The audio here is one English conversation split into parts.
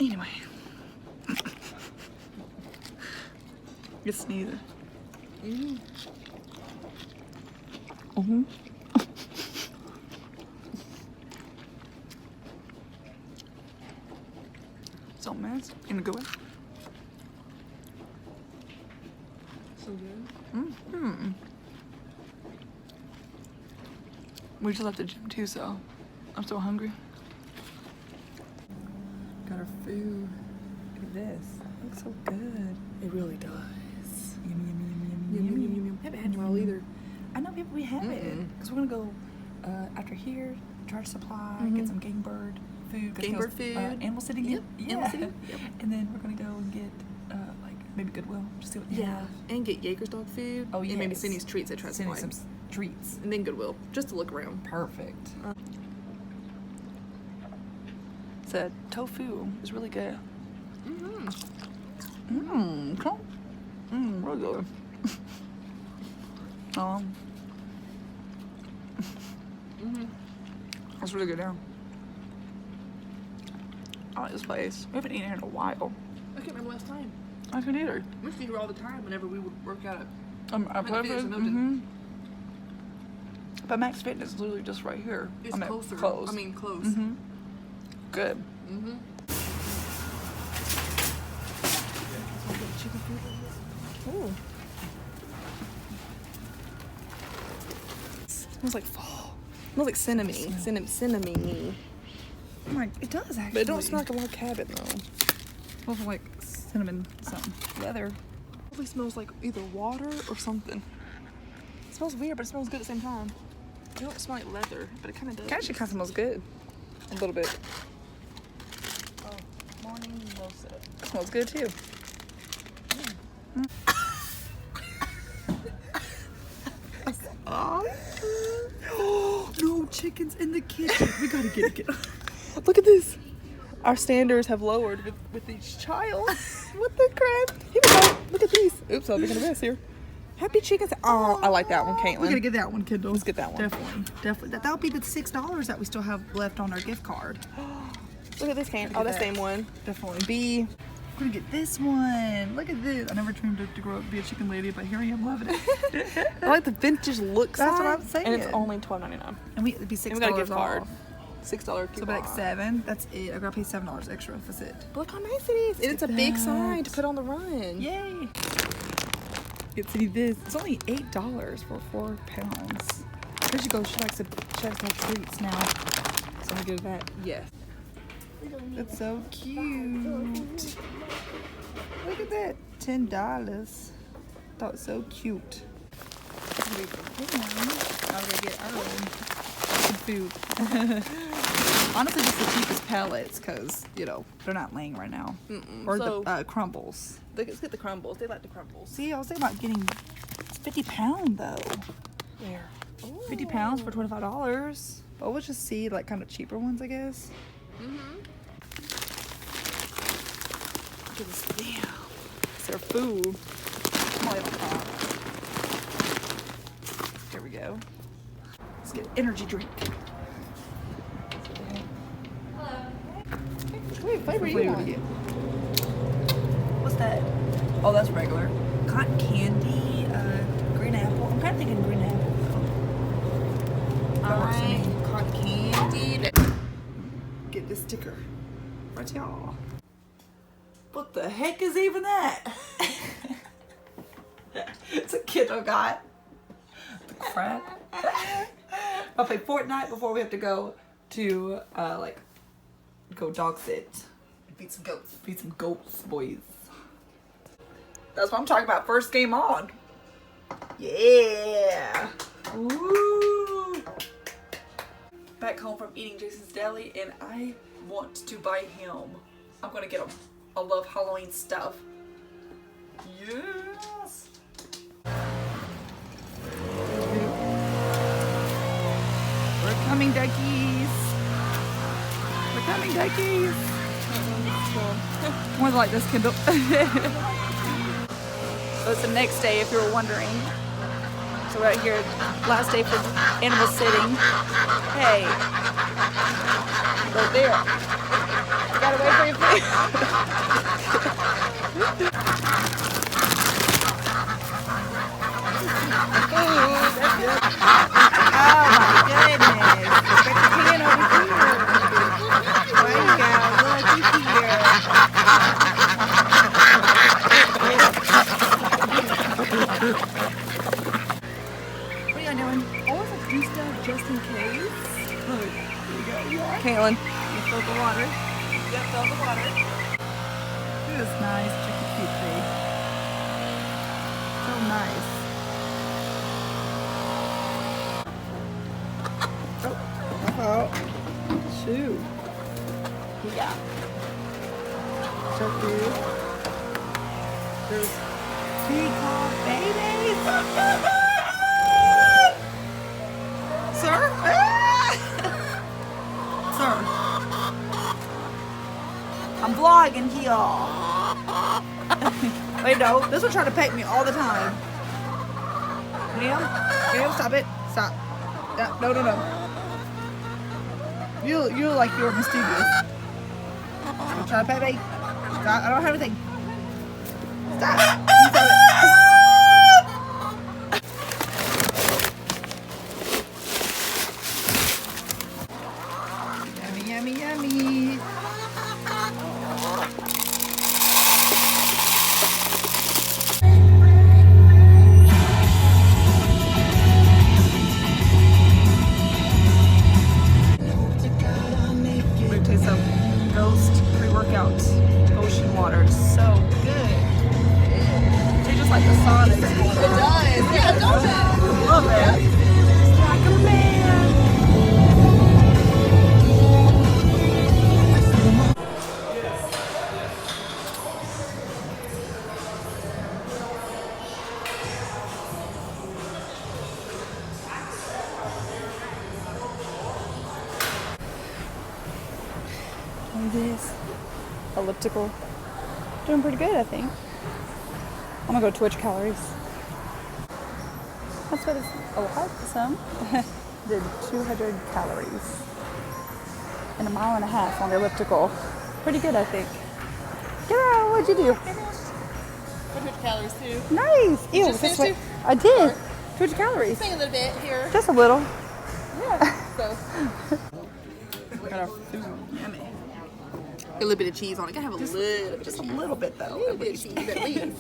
Anyway. It's neither. So nice. In a good way. So good. We just left the gym too, so I'm so hungry. Got our food. Look at this. It looks so good. It really does. Yummy, yummy, yummy, yummy, Yum, yummy. yum, yum, yum. Haven't had roll either. I know people we haven't. Because we're gonna go after here, Charge Supply, get some Game Bird food. 'cause Game he Bird goes, food. Animal City. Yep. Yeah. Animal City. Yep. And then we're gonna go and get like maybe Goodwill. Just see what they have. And get Jaeger's dog food. Oh, And maybe yes. Cindy's treats at Trust Send Supply. us some treats. And then Goodwill, just to look around. Perfect. The tofu is really good. Cool. Really good. That's really good now. I like this place. We haven't eaten here in a while. I can't remember last time. I can either. We used to be here all the time whenever we would work out at I Planet Fitness in Milton. But Max Fitness is literally just right here. It's closer. Close. I mean, close. Good. Ooh. Smells like fall. Smells like cinnamon. Cinnamon. Like, it does actually. But it don't smell like a log cabin though. Smells like cinnamon something. Leather. Probably smells like either water or something. It smells weird, but it smells good at the same time. It don't smell like leather, but it kind of does. It actually kind of smells good. A little bit. Oh, morning roasted. It smells good too. No chickens in the kitchen. We gotta get it. Look at this. Our standards have lowered with each child. What the crap? Here we go. Look at these. Oops, I'll be gonna mess here. Happy chickens. Oh, I like that one, Caitlin. We gotta get that one, Kendall. Let's get that one. Definitely. That'll be the $6 that we still have left on our gift card. Look at this can. Look Oh, at that's the that. same one. Definitely. B. We're gonna get this one. Look at this. I never dreamed to grow up to be a chicken lady, but here I am loving it. I like the vintage look That's side, what I'm saying. And it's only $12.99. And it'd be $6 And we got a gift off. card. $6 So about like $7. That's it. I gotta pay $7 extra. That's it. But look how nice it is. And it's a big sign to put on the run. Yay! Get to see this. It's only $8 for 4 pounds. There she goes. She likes to have treats now. So we get her that. Yes. That's so cute. Look at that. $10. Thought it was so cute. Now we're gonna get our own food. Honestly, just the cheapest pellets, because, you know, they're not laying right now. Or So- the crumbles. Let's get the crumbles. They like the crumbles. See, I was thinking about getting, it's 50 pound though. Where? 50 pounds for $25. But we'll just see like kind of cheaper ones, I guess. Look at this. Damn. It's their food. Molly on top. There we go. Let's get energy drink. Wait, flavor you Flavor want? to get. What's that? Oh, that's regular. Cotton candy, green apple. I'm kind of thinking green apple though. That works for me. Cotton candy. Get this sticker. Right y'all. What the heck is even that? It's a kiddo got. The crap. I'll play Fortnite before we have to go to go dog sit. Feed some goats. Feed some goats, boys. That's what I'm talking about. First game on. Yeah. Woo. Back home from eating Jason's Deli, and I want to buy him. I'm gonna get him. I love Halloween stuff. Yes. We're coming, duckies. We're coming, duckies. More like this, Kindle. So it's the next day, if you were wondering. So right here, last day for animal sitting. Hey, right there. Gotta wait for your food. Oh my goodness. Stick the pan over here. There you go. Looky here. What are you doing? Always like do stuff just in case. Look, here you go. Caitlin, you fill the water. Yep, fill the water. This is nice, chicken feet thing. So nice. Oh, shoot. Yeah. So cute. There's peacock babies. Sir? Sir. I'm vlogging here. Wait, no. This one's trying to peck me all the time. Liam? Liam, stop it. Stop. Yeah, no, no, no. You like you're mischievous. I'm trying to pet me. Stop. I don't have anything. Stop. You stop it. Yummy, yummy, yummy. Taste of Ghost pre-workout ocean water. So good. Tastes just like the Sonic. It does. Yeah, don't it? I love it. Like a man. This elliptical, doing pretty good, I think. I'm gonna go Twitch calories. That's what it's. Oh, hi, some. Did 200 calories in a mile and a half on the elliptical. Pretty good, I think. Girl, what'd you do? 100 calories too. Nice. Ew, just that's finished what I did. 200 calories. Sing a little bit here. Just a little. Yeah. So. Got our food. Yummy. A little bit of cheese on it. Gotta have a little bit of Just a cheese. little bit though. A little bit of cheese at least.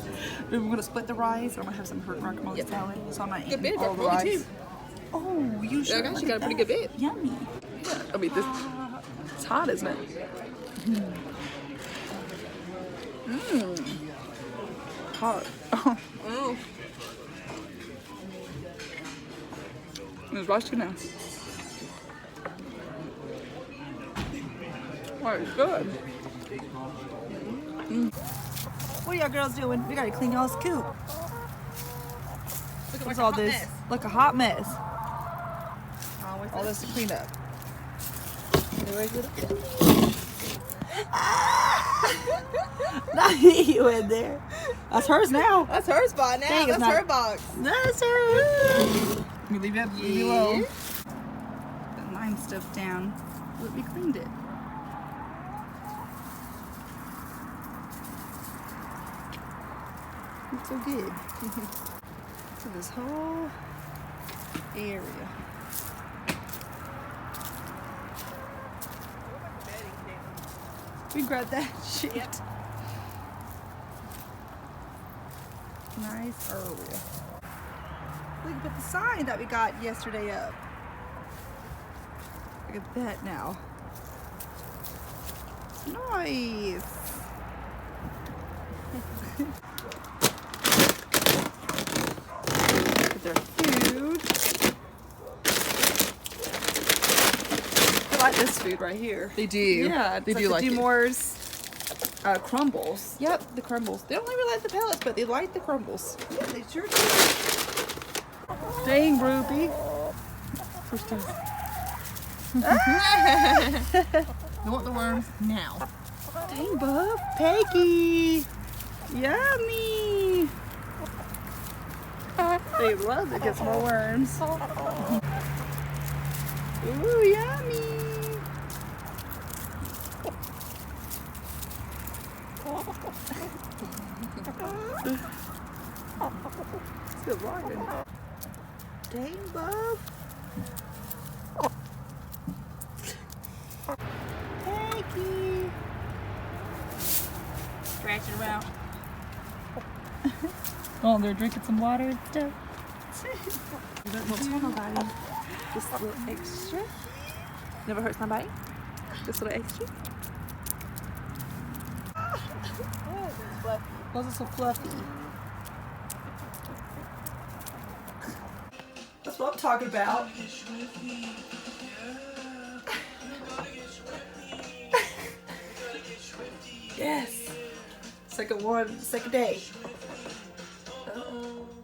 We're gonna split the rice. I'm gonna have some guacamole Yep. salad. So I'm not Good eating bit. all the Guacamole rice. too. Oh, you should. gosh, you got a pretty good bit. Yummy. I mean, this. It's hot, isn't it? Hot. Oh. It's rice too now. Oh, it's good. What are y'all girls doing? We gotta clean y'all's coop. Look What's all this? Mess. Like a hot mess. Always All this to clean up. Not you in there. That's hers now. That's her spot now. Dang, it's That's not- her box. That's hers. We leave it below. Yeah. The lime stuff down. But we cleaned it. It's so good. So this whole area. We grabbed that shit. Yep. Nice area. Look at the sign that we got yesterday up. Look at that now. Nice. Look at their food. I like this food right here. They do. Yeah, it's they do like the it. D'Amours crumbles. Yep, the crumbles. They don't even like the pellets, but they like the crumbles. Yeah, they sure do. Dang, Ruby. First time. You want the worms now. Dang, Bub. Peggy. Yummy. They love to get some more worms. Ooh, yummy. Dang, bub. Peggy. Stretch it around. Oh, they're drinking some water and stuff. Don't tell nobody. Just a little extra. Never hurts nobody. Just a little extra. Those are so fluffy. That's what I'm talking about. Yes. Second one, second day.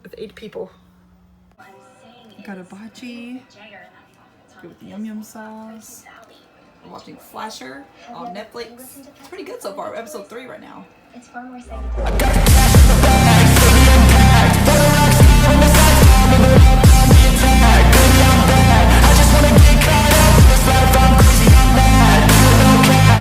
With 8 people. Got a bhaji. Good with yum yum sauce. We're watching Flasher on Netflix. It's pretty good so far. We're episode 3 right now. It's far more exciting.